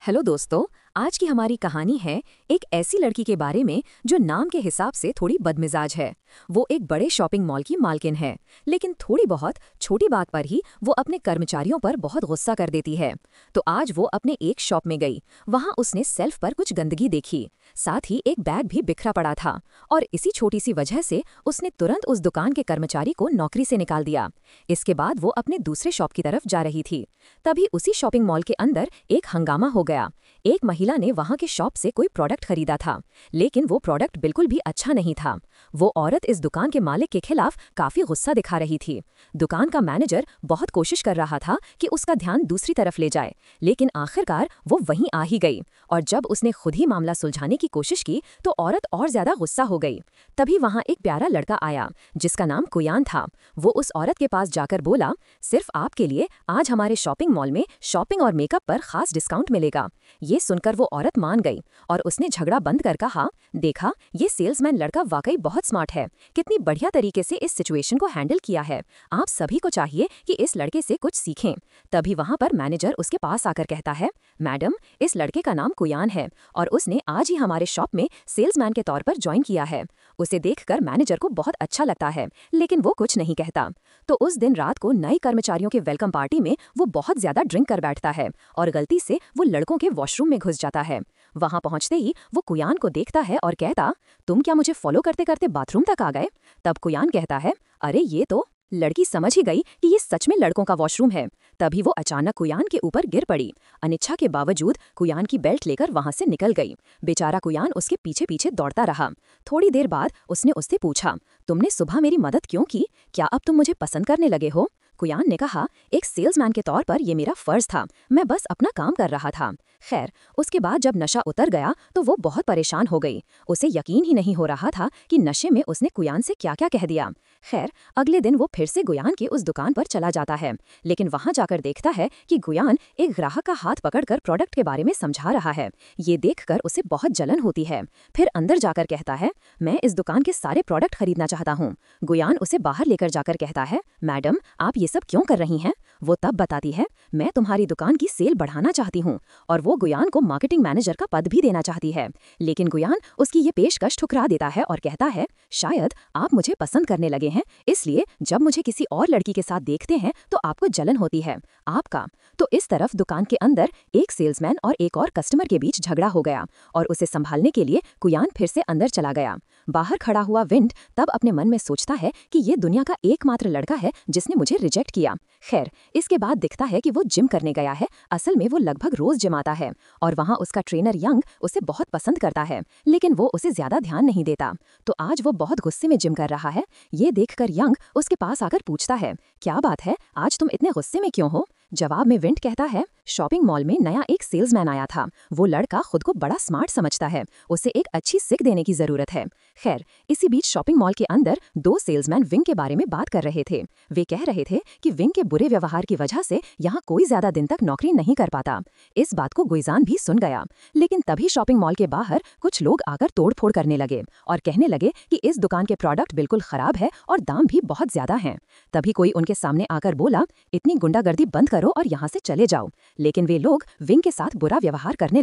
Hello दोस्तों। आज की हमारी कहानी है एक ऐसी लड़की के बारे में जो नाम के हिसाब से थोड़ी बदमिजाज है। वो एक बड़े शॉपिंग मॉल की मालकिन है, लेकिन थोड़ी बहुत छोटी बात पर ही वो अपने कर्मचारियों पर बहुत गुस्सा कर देती है। तो आज वो अपने एक शॉप में गई। वहां उसने सेल्फ पर कुछ गंदगी देखी, साथ ही एक बैग भी बिखरा पड़ा था, और इसी छोटी सी वजह से उसने तुरंत उस दुकान के कर्मचारी को नौकरी से निकाल दिया। इसके बाद वो अपने दूसरे शॉप की तरफ जा रही थी। तभी उसी शॉपिंग मॉल के अंदर एक हंगामा हो गया। एक महिला ने वहां के शॉप से कोई प्रोडक्ट खरीदा था, लेकिन वो प्रोडक्ट बिल्कुल भी अच्छा नहीं था। वो औरत इस दुकान के मालिक के खिलाफ काफी गुस्सा दिखा रही थी। दुकान का मैनेजर बहुत कोशिश कर रहा था कि उसका ध्यान दूसरी तरफ ले जाए, लेकिन आखिरकार वो वहीं आ ही गई। और जब उसने खुद ही मामला सुलझाने की कोशिश की तो औरत और ज्यादा गुस्सा हो गई। तभी वहां एक प्यारा लड़का आया जिसका नाम कुयान था। वो उस औरत के पास जाकर बोला, सिर्फ आपके लिए आज हमारे शॉपिंग मॉल में शॉपिंग और मेकअप पर खास डिस्काउंट मिलेगा। ये सुनकर वो औरत मान गई और उसने झगड़ा बंद कर कहा, देखा, ये सेल्समैन लड़का वाकई बहुत स्मार्ट है। कितनी बढ़िया तरीके से इस सिचुएशन को हैंडल किया है। आप सभी को चाहिए कि इस लड़के से कुछ सीखें। तभी वहां पर मैनेजर उसके पास आकर कहता है, मैडम, इस लड़के का नाम कुयान है और उसने आज ही हमारे शॉप में सेल्समैन के तौर पर ज्वाइन किया है। उसे देखकर मैनेजर को बहुत अच्छा लगता है, लेकिन वो कुछ नहीं कहता। तो उस दिन रात को नए कर्मचारियों के वेलकम पार्टी में वो बहुत ज्यादा ड्रिंक कर बैठता है और गलती से वो लड़कों के वॉशरूम में घुस जाता है। वहां पहुंचते ही वो कुयान को देखता है और कहता, तुम क्या मुझे फॉलो करते करते बाथरूम तक आ गए? तब कुयान कहता है, अरे ये तो। लड़की समझ ही गई कि ये सच में लड़कों का वॉशरूम है। तभी वो अचानक कुयान के ऊपर गिर पड़ी। अनिच्छा के बावजूद कुयान की बेल्ट लेकर वहां से निकल गई। बेचारा कुयान उसके पीछे पीछे दौड़ता रहा। थोड़ी देर बाद उसने उससे पूछा, तुमने सुबह मेरी मदद क्यों की? क्या अब तुम मुझे पसंद करने लगे हो? कुयान ने कहा, एक सेल्समैन के तौर पर यह मेरा फर्ज था, मैं बस अपना काम कर रहा था। खैर, उसके बाद जब नशा उतर गया तो वो बहुत परेशान हो गई। उसे यकीन ही नहीं हो रहा था कि नशे में उसने कुयान से क्या क्या कह दिया। खैर, अगले दिन वो फिर से गुयान की उस दुकान पर चला जाता है, लेकिन वहां जाकर देखता है कि गुयान एक ग्राहक का हाथ पकड़कर प्रोडक्ट के बारे में समझा रहा है। ये देखकर उसे बहुत जलन होती है। फिर अंदर जाकर कहता है, मैं इस दुकान के सारे प्रोडक्ट खरीदना चाहता हूँ। गुयान उसे बाहर लेकर जाकर कहता है, मैडम, आप ये सब क्यों कर रही हैं? वो तब बताती है, मैं तुम्हारी दुकान की सेल बढ़ाना चाहती हूँ और वो गुयान को मार्केटिंग मैनेजर का पद भी देना चाहती है। लेकिन गुयान उसकी ये पेशकश ठुकरा देता है और कहता है, शायद आप मुझे पसंद करने लगे हैं, इसलिए जब मुझे किसी और लड़की के साथ देखते हैं तो आपको जलन होती है। आपका तो इस तरफ दुकान के अंदर एक सेल्समैन और एक और कस्टमर के बीच झगड़ा हो गया और उसे संभालने के लिए कुयान फिर से अंदर चला गया। बाहर खड़ा हुआ विंड तब अपने मन में सोचता है कि ये दुनिया का एकमात्र लड़का है जिसने मुझे रिजेक्ट किया। खैर, इसके बाद दिखता है कि वो जिम करने गया है। असल में वो लगभग रोज जिम आता है और वहाँ उसका ट्रेनर यंग उसे बहुत पसंद करता है, लेकिन वो उसे ज्यादा ध्यान नहीं देता। तो आज वो बहुत गुस्से में जिम कर रहा है। ये देखकर यंग उसके पास आकर पूछता है, क्या बात है, आज तुम इतने गुस्से में क्यों हो? जवाब में विंड कहता है, शॉपिंग मॉल में नया एक सेल्समैन आया था। वो लड़का खुद को बड़ा स्मार्ट समझता है, उसे एक अच्छी सिक देने की जरूरत है। खैर, इसी बीच शॉपिंग मॉल के अंदर दो सेल्समैन विंग के बारे में बात कर रहे थे। वे कह रहे थे कि विंग के बुरे व्यवहार की वजह से यहाँ कोई ज्यादा दिन तक नौकरी नहीं कर पाता। इस बात को गुईजान भी सुन गया, लेकिन तभी शॉपिंग मॉल के बाहर कुछ लोग आकर तोड़फोड़ करने लगे और कहने लगे कि इस दुकान के प्रोडक्ट बिल्कुल खराब है और दाम भी बहुत ज्यादा हैं। तभी कोई उनके सामने आकर बोला, इतनी गुंडागर्दी बंद करो और यहाँ से चले जाओ। लेकिन वे लोग विंग के साथ बुरा व्यवहार करने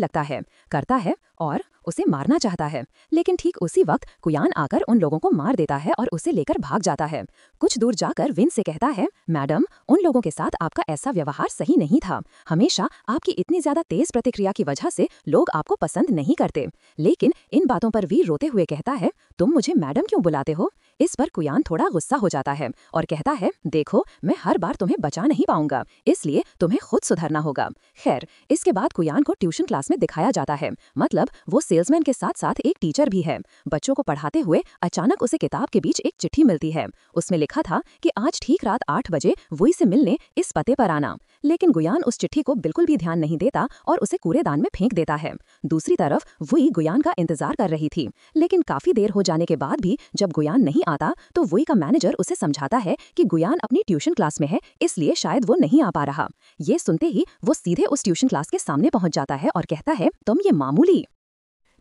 करता है और उसे मारना चाहता है। लेकिन ठीक उसी वक्त कुयान आकर उन लोगों को मार देता है और उसे लेकर भाग जाता है। कुछ दूर जाकर विन से कहता है, मैडम, उन लोगों के साथ आपका ऐसा व्यवहार सही नहीं था। हमेशा आपकी इतनी ज्यादा तेज प्रतिक्रिया की वजह से लोग आपको पसंद नहीं करते। लेकिन इन बातों पर वीर रोते हुए कहता है, तुम मुझे मैडम क्यों बुलाते हो? इस पर कुयान थोड़ा गुस्सा हो जाता है और कहता है, देखो, मैं हर बार तुम्हें बचा नहीं पाऊंगा, इसलिए तुम्हें खुद सुधरना होगा। खैर, इसके बाद कुयान को ट्यूशन क्लास में दिखाया जाता है। मतलब वो सेल्समैन के साथ साथ एक टीचर भी है। बच्चों को पढ़ाते हुए अचानक उसे किताब के बीच एक चिट्ठी मिलती है। उसमें लिखा था कि आज ठीक रात 8 बजे वुई से मिलने इस पते पर आना। लेकिन गुयान उस चिट्ठी को बिल्कुल भी ध्यान नहीं देता और उसे कूड़ेदान में फेंक देता है। दूसरी तरफ वुई गुयान का इंतजार कर रही थी, लेकिन काफी देर हो जाने के बाद भी जब गुयान नहीं आता तो वुई का मैनेजर उसे समझाता है कि गुयान अपनी ट्यूशन क्लास में है, इसलिए शायद वो नहीं आ पा रहा। ये सुनते ही वो सीधे उस ट्यूशन क्लास के सामने पहुंच जाता है और कहता है, तुम ये मामूली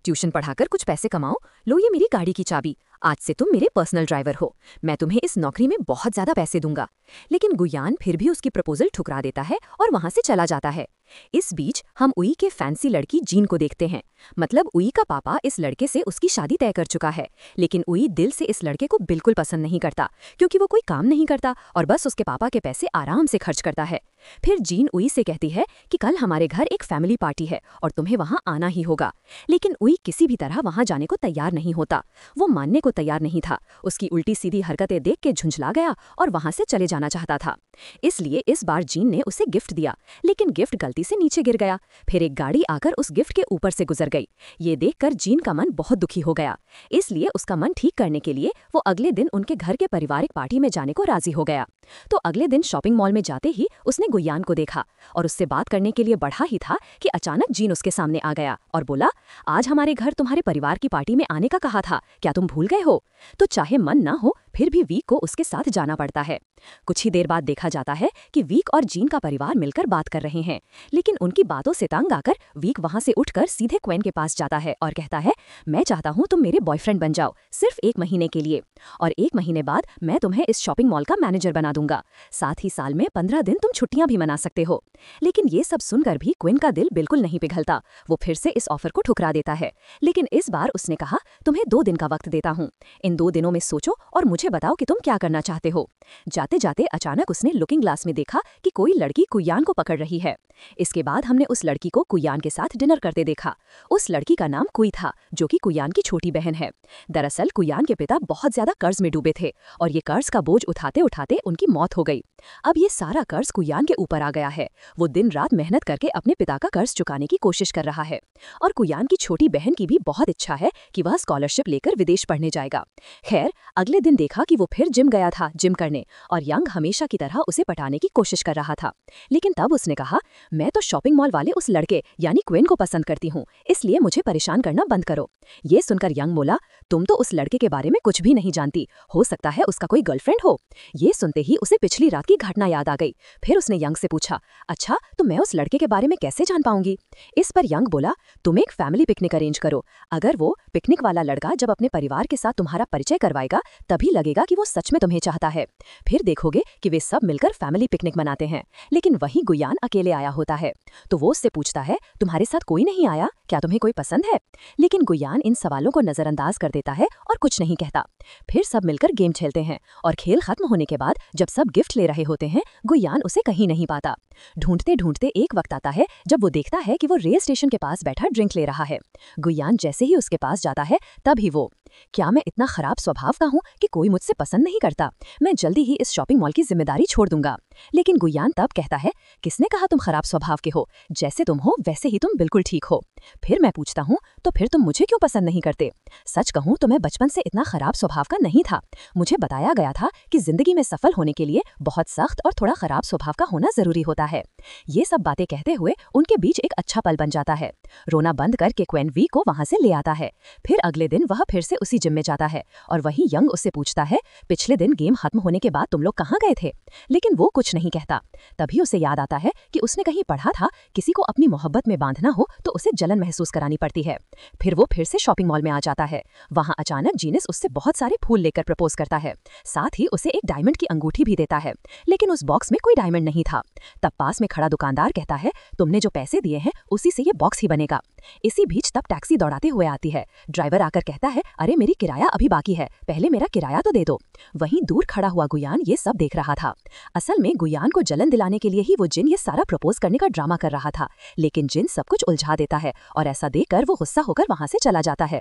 ट्यूशन पढ़ाकर कुछ पैसे कमाओ, लो ये मेरी गाड़ी की चाबी, आज से तुम मेरे पर्सनल ड्राइवर हो। मैं तुम्हें इस नौकरी में बहुत ज्यादा पैसे दूंगा। लेकिन गुयान फिर भी उसकी प्रपोजल ठुकरा देता है और वहां से चला जाता है। इस बीच हम उई के फैंसी लड़की जीन को देखते हैं। मतलब उई का पापा इस लड़के से उसकी शादी तय कर चुका है, लेकिन उई दिल से इस लड़के को बिल्कुल पसंद नहीं करता, क्योंकि वो कोई काम नहीं करता और बस उसके पापा के पैसे आराम से खर्च करता है। फिर जीन उई से कहती है कि कल हमारे घर एक फैमिली पार्टी है और तुम्हें वहां आना ही होगा। लेकिन उई किसी भी तरह वहां जाने को तैयार नहीं होता। वो मानने को तैयार नहीं था। उसकी उल्टी सीधी हरकतें देख के झुंझला गया और वहां से चले जाना चाहता था। इसलिए इस बार जीन ने उसे गिफ्ट दिया, लेकिन गिफ्ट गलती से नीचे गिर गया। फिर एक गाड़ी आकर उस गिफ्ट के ऊपर से गुजर गई। ये देखकर जीन का मन बहुत दुखी हो गया। इसलिए उसका मन ठीक करने के लिए वो अगले दिन उनके घर के पारिवारिक पार्टी में जाने को राजी हो गया। तो अगले दिन शॉपिंग मॉल में जाते ही उसने गुयान को देखा और उससे बात करने के लिए बढ़ा ही था कि अचानक जीन उसके सामने आ गया और बोला, आज हमारे घर तुम्हारे परिवार की पार्टी में आने का कहा था, क्या तुम भूल गए हो? तो चाहे मन ना हो फिर भी वीक को उसके साथ जाना पड़ता है। कुछ ही देर बाद देखा जाता है कि वीक और जीन का परिवार मिलकर बात कर रहे हैं, लेकिन उनकी बातों से तंग आकर वीक वहां से उठकर सीधे क्वेन के पास जाता है और कहता है, मैं चाहता हूं तुम मेरे बॉयफ्रेंड बन जाओ, सिर्फ 1 महीने के लिए, और 1 महीने बाद मैं तुम्हें इस शॉपिंग मॉल का मैनेजर बना दूंगा। साथ ही साल में 15 दिन तुम छुट्टियां भी मना सकते हो। लेकिन ये सब सुनकर भी क्विन का दिल बिल्कुल नहीं पिघलता। वो फिर से इस ऑफर को ठुकरा देता है, लेकिन इस बार उसने कहा, तुम्हें 2 दिन का वक्त देता हूँ। इन 2 दिनों में सोचो और मुझे बताओ कि तुम क्या करना चाहते हो। जाते जाते अचानक उसने लुकिंग ग्लास में देखा कि कोई लड़की कुयान को पकड़ रही है। इसके बाद हमने उस लड़की को कुयान के साथ डिनर करते देखा। उस लड़की का नाम कुई था, जो कि कुयान की छोटी बहन है। दरअसल कुयान के पिता बहुत ज्यादा कर्ज में डूबे थे और ये कर्ज का बोझ उठाते उठाते उनकी मौत हो गई। अब ये सारा कर्ज कुयान के ऊपर आ गया है। वो दिन रात मेहनत करके अपने पिता का कर्ज चुकाने की कोशिश कर रहा है और कुयान की छोटी बहन की भी बहुत इच्छा है कि वह स्कॉलरशिप लेकर विदेश पढ़ने जाएगा। खैर, अगले दिन देखा कि वो फिर जिम गया था जिम करने, और यंग हमेशा की तरह उसे पटाने की कोशिश कर रहा था। लेकिन तब उसने कहा, मैं तो शॉपिंग मॉल वाले उस लड़के यानी क्विन को पसंद करती हूँ, इसलिए मुझे परेशान करना बंद करो। ये सुनकर यंग बोला, तुम तो उस लड़के के बारे में कुछ भी नहीं जानती, हो सकता है उसका कोई गर्लफ्रेंड हो। ये सुनते ही उसे पिछली रात की घटना याद आ गई। फिर उसने यंग से पूछा, अच्छा तो मैं उस लड़के के बारे में कैसे जान पाऊंगी? इस पर यंग बोला, तुम एक फैमिली पिकनिक अरेंज करो। अगर वो पिकनिक वाला लड़का जब अपने परिवार के साथ तुम्हारा परिचय करवाएगा तभी लगेगा कि वो सच में तुम्हें चाहता है। फिर देखोगे कि वे सब मिलकर फैमिली पिकनिक मनाते हैं, लेकिन वहीं गुयान अकेले आया होता है। तो वो उससे पूछता है, तुम्हारे साथ कोई नहीं आया, क्या तुम्हें कोई पसंद है? लेकिन गुयान इन सवालों को नजरअंदाज कर देता है और कुछ नहीं कहता। फिर सब मिलकर गेम खेलते हैं और खेल खत्म होने के बाद जब सब गिफ्ट ले रहे होते हैं, गुयान उसे कहीं नहीं पाता। ढूंढते ढूंढते एक वक्त आता है जब वो देखता है कि वो रेल स्टेशन के पास बैठा ड्रिंक ले रहा है। गुयान जैसे ही उसके पास जाता है तभी वो, क्या मैं इतना खराब स्वभाव का हूँ कि कोई मुझसे पसंद नहीं करता? मैं जल्दी ही इस शॉपिंग मॉल की जिम्मेदारी छोड़ दूंगा। लेकिन गुयान तब कहता है, किसने कहा तुम खराब स्वभाव के हो? जैसे तुम हो वैसे ही तुम बिल्कुल ठीक हो। फिर मैं पूछता हूँ, तो फिर तुम मुझे क्यों पसंद नहीं करते? सच कहूँ तो मैं बचपन से इतना खराब स्वभाव का नहीं था। मुझे बताया गया था कि जिंदगी में सफल होने के लिए बहुत सख्त और थोड़ा खराब स्वभाव का होना जरूरी होता है। ये सब बातें कहते हुए उनके बीच एक अच्छा पल बन जाता है। रोना बंद करके क्वेन वी को वहां से ले आता है। फिर अगले दिन वह फिर से उसी जिम में जाता है और वहीं यंग उससे पूछता है, पिछले दिन गेम खत्म होने के बाद तुम लोग कहाँ गए थे? लेकिन वो कुछ नहीं कहता। तभी उसे याद आता है कि उसने कहीं पढ़ा था, किसी को अपनी मोहब्बत में बांधना हो तो उसे जलन महसूस करानी पड़ती है। फिर वो फिर से शॉपिंग मॉल में आ जाता है। वहां अचानक जीनस उससे बहुत सारे फूल लेकर प्रपोज करता है, साथ ही उसे एक डायमंड की अंगूठी भी देता है। लेकिन उस बॉक्स में कोई डायमंड नहीं था। तब पास में खड़ा दुकानदार कहता है, तुमने जो पैसे दिए हैं उसी से ये बॉक्स ही बनेगा। इसी बीच तब टैक्सी दौड़ाते हुए आती है। ड्राइवर आकर कहता है, अरे मेरी किराया अभी बाकी है, पहले मेरा किराया तो दे दो। वहीं दूर खड़ा हुआ गुयान ये सब देख रहा था। असल में गुयान को जलन दिलाने के लिए ही वो जिन ये सारा प्रपोज करने का ड्रामा कर रहा था, लेकिन जिन सब कुछ उलझा देता है और ऐसा देखकर वो गुस्सा होकर वहां से चला जाता है।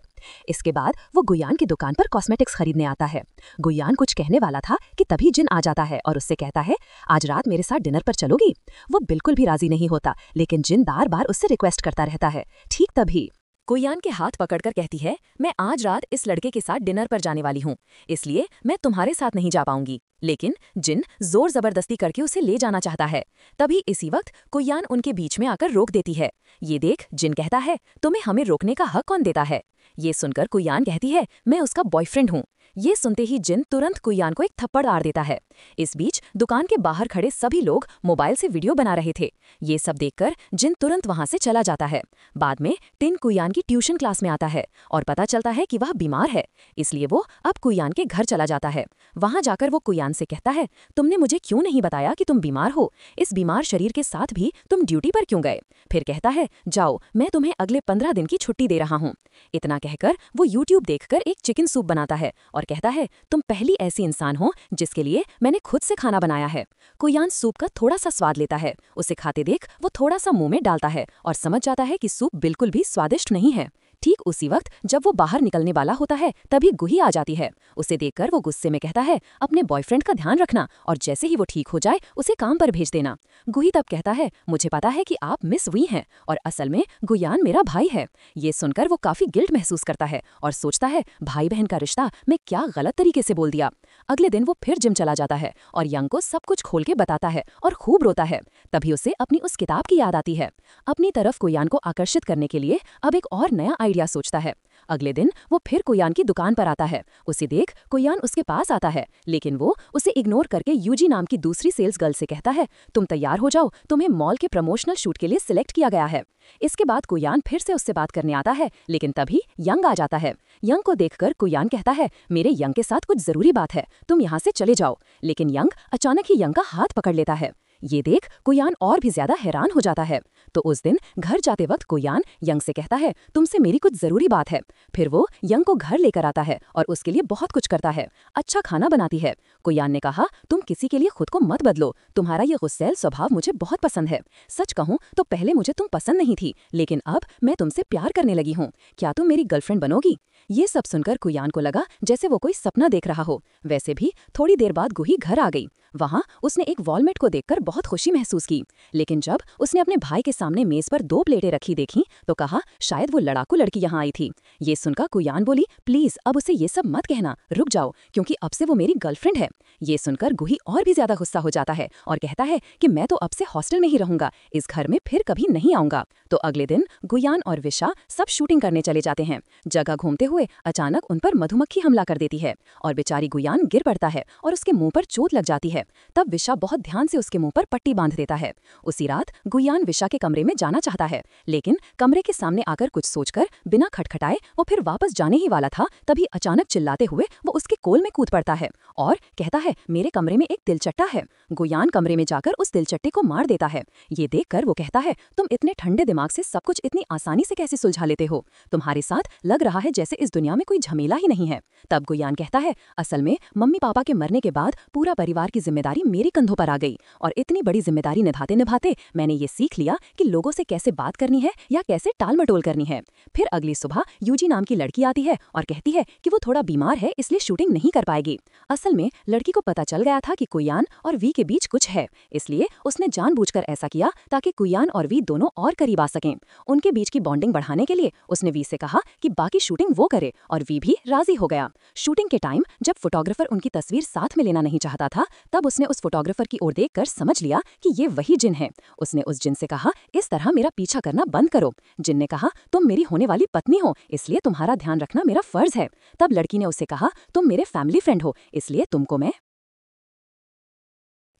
इसके बाद वो गुयान की दुकान पर कॉस्मेटिक्स खरीदने आता है। गुयान कुछ कहने वाला था कि तभी जिन आ जाता है और उससे कहता है, आज रात मेरे साथ डिनर पर चलोगी? वो बिल्कुल भी राजी नहीं होता, लेकिन जिन बार बार उससे रिक्वेस्ट करता रहता है। ठीक तभी गुयान के हाथ पकड़कर कहती है, मैं आज रात इस लड़के के साथ डिनर पर जाने वाली हूँ, इसलिए मैं तुम्हारे साथ नहीं जा पाऊंगी। लेकिन जिन जोर जबरदस्ती करके उसे ले जाना चाहता है। तभी इसी वक्त गुयान उनके बीच में आकर रोक देती है। ये देख, जिन कहता है, तुम्हें हमें रोकने का हक कौन देता है? ये सुनकर गुयान कहती है, मैं उसका बॉयफ्रेंड हूँ। ये सुनते ही जिन तुरंत कुयान को एक थप्पड़ आड़ देता है। इस बीच दुकान के बाहर खड़े सभी लोग मोबाइल से वीडियो बना रहे थे। ये सब देखकर जिन तुरंत वहां से चला जाता है। बाद में टिन कुयान की ट्यूशन क्लास में आता है और पता चलता है कि वह बीमार है, इसलिए वो अब कुयान के घर चला जाता है। वहां जाकर वो कुयान से कहता है, तुमने मुझे क्यों नहीं बताया कि तुम बीमार हो? इस बीमार शरीर के साथ भी तुम ड्यूटी पर क्यों गए? फिर कहता है, जाओ, मैं तुम्हें अगले 15 दिन की छुट्टी दे रहा हूँ। इतना कहकर वो YouTube देखकर एक चिकन सूप बनाता है और कहता है, तुम पहली ऐसी इंसान हो जिसके लिए मैंने खुद से खाना बनाया है। कुयान सूप का थोड़ा सा स्वाद लेता है। उसे खाते देख वो थोड़ा सा मुंह में डालता है और समझ जाता है कि सूप बिल्कुल भी स्वादिष्ट नहीं है। ठीक उसी वक्त जब वो बाहर निकलने वाला होता है तभी गुही आ जाती है। उसे देखकर वो गुस्से में कहता है, अपने बॉयफ्रेंड का ध्यान रखना और जैसे ही वो ठीक हो जाए उसे काम पर भेज देना। गुही तब कहता है, मुझे पता है कि आप मिस वी हैं और असल में गुयान मेरा भाई है। ये सुनकर वो काफी गिल्ट महसूस करता है और सोचता है, भाई बहन का रिश्ता मैं क्या गलत तरीके से बोल दिया। अगले दिन वो फिर जिम चला जाता है और यंग को सब कुछ खोल के बताता है और खूब रोता है। तभी उसे अपनी उस किताब की याद आती है। अपनी तरफ कुयान को आकर्षित करने के लिए अब एक और नया आइडिया सोचता है। अगले दिन वो फिर कुयान की दुकान पर आता है। उसे देख कुयान उसके पास आता है, लेकिन वो उसे इग्नोर करके यूजी नाम की दूसरी सेल्स गर्ल से कहता है, तुम तैयार हो जाओ, तुम्हें मॉल के प्रमोशनल शूट के लिए सिलेक्ट किया गया है। इसके बाद कुयान फिर से उससे बात करने आता है, लेकिन तभी यंग आ जाता है। यंग को देखकर कुयान कहता है, मेरे यंग के साथ कुछ जरूरी बात है, तुम यहाँ से चले जाओ। लेकिन यंग अचानक ही यंग का हाथ पकड़ लेता है। ये देख कुयान और भी ज्यादा हैरान हो जाता है। तो उस दिन घर जाते वक्त कुयान यंग से कहता है, तुमसे मेरी कुछ जरूरी बात है। फिर वो यंग को घर लेकर आता है और उसके लिए बहुत कुछ करता है। अच्छा खाना बनाती है। कुयान ने कहा, तुम किसी के लिए खुद को मत बदलो, तुम्हारा ये गुस्सैल स्वभाव मुझे बहुत पसंद है। सच कहूँ तो पहले मुझे तुम पसंद नहीं थी, लेकिन अब मैं तुमसे प्यार करने लगी हूँ। क्या तुम मेरी गर्लफ्रेंड बनोगी? ये सब सुनकर कुयान को लगा जैसे वो कोई सपना देख रहा हो। वैसे भी थोड़ी देर बाद गुही घर आ गई। वहां उसने एक वॉलमेट को देखकर बहुत खुशी महसूस की, लेकिन जब उसने अपने भाई के सामने मेज पर 2 प्लेटें रखी देखी तो कहा, शायद वो लड़ाकू लड़की यहाँ आई थी। ये सुनकर कुयान बोली, प्लीज अब उसे ये सब मत कहना, रुक जाओ, क्योंकि अब से वो मेरी गर्लफ्रेंड है। ये सुनकर गुही और भी ज्यादा गुस्सा हो जाता है और कहता है कि मैं तो अब से हॉस्टल में ही रहूंगा, इस घर में फिर कभी नहीं आऊंगा। तो अगले दिन गुयान और विशा सब शूटिंग करने चले जाते हैं। जगह घूमते हुए अचानक उन पर मधुमक्खी हमला कर देती है और बेचारी गुयान गिर पड़ता है और उसके मुंह पर चोट लग जाती है। तब विशा बहुत ध्यान से उसके मुंह पर पट्टी बांध देता है। उसी रात गुयान विशा के कमरे में जाना चाहता है, लेकिन कमरे के सामने आकर कुछ सोचकर बिना खटखटाए वो फिर वापस जाने ही वाला था, तभी अचानक चिल्लाते हुए वो उसके कोल में कूद पड़ता है और कहता है, मेरे कमरे में एक तिलचट्टा है। गुयान कमरे में जाकर उस तिलचट्टे को मार देता है। ये देखकर वो कहता है, तुम इतने ठंडे दिमाग से सब कुछ इतनी आसानी से कैसे सुलझा लेते हो? तुम्हारे साथ लग रहा है जैसे इस दुनिया में कोई झमेला ही नहीं है। तब गुयान कहता है, असल में मम्मी पापा के मरने के बाद पूरा परिवार की जिम्मेदारी मेरे कंधों पर आ गई और इतनी बड़ी जिम्मेदारी निभाते निभाते मैंने ये सीख लिया कि लोगों से कैसे बात करनी है या कैसे टाल मटोल करनी है। फिर अगली सुबह यूजी नाम की लड़की आती है और कहती है कि वो थोड़ा बीमार है, इसलिए शूटिंग नहीं कर पाएगी। असल में लड़की को पता चल गया था कि कुयान और वी के बीच कुछ है, इसलिए उसने जानबूझकर ऐसा किया ताकि कुयान और वी दोनों और करीब आ सकें। उनके बीच की बॉन्डिंग बढ़ाने के लिए उसने वी से कहा कि बाकी शूटिंग वो करे और वी भी राजी हो गया। शूटिंग के टाइम जब फोटोग्राफर उनकी तस्वीर साथ में लेना नहीं चाहता था, तब उसने उस फोटोग्राफर की ओर देखकर समझ लिया कि ये वही जिन है। उसने उस जिन से कहा, इस तरह मेरा पीछा करना बंद करो। जिन ने कहा, तुम मेरी होने वाली पत्नी हो, इसलिए तुम्हारा ध्यान रखना मेरा फर्ज है। तब लड़की ने उससे कहा, तुम मेरे फैमिली फ्रेंड हो, इसलिए तुमको मैं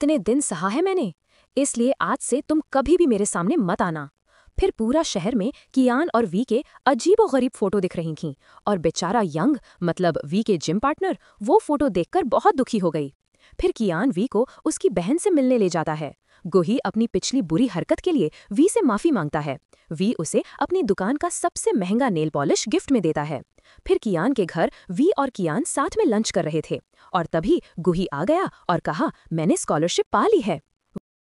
इतने दिन सहा है मैंने, इसलिए आज से तुम कभी भी मेरे सामने मत आना। फिर पूरा शहर में कियान और वी के अजीबोगरीब फोटो दिख रही थीं और बेचारा यंग मतलब वी के जिम पार्टनर वो फोटो देखकर बहुत दुखी हो गई। फिर कियान वी को उसकी बहन से मिलने ले जाता है। गुही अपनी पिछली बुरी हरकत के लिए वी से माफी मांगता है। वी उसे अपनी दुकान का सबसे महंगा नेल पॉलिश गिफ्ट में देता है। फिर कियान के घर वी और कियान साथ में लंच कर रहे थे और तभी गुही आ गया और कहा, मैंने स्कॉलरशिप पा ली है।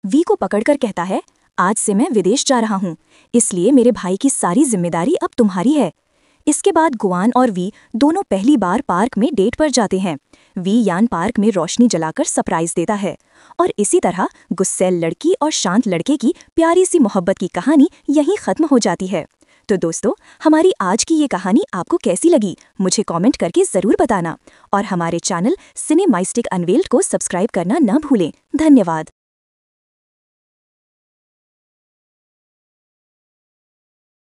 वी को पकड़कर कहता है, आज से मैं विदेश जा रहा हूँ, इसलिए मेरे भाई की सारी जिम्मेदारी अब तुम्हारी है। इसके बाद गुआन और वी दोनों पहली बार पार्क में डेट पर जाते हैं। वी यान पार्क में रोशनी जलाकर सरप्राइज देता है और इसी तरह गुस्सैल लड़की और शांत लड़के की प्यारी सी मोहब्बत की कहानी यहीं खत्म हो जाती है। तो दोस्तों, हमारी आज की ये कहानी आपको कैसी लगी मुझे कमेंट करके ज़रूर बताना और हमारे चैनल सिनेमाइस्टिक अनवेल्ड को सब्सक्राइब करना न भूलें। धन्यवाद।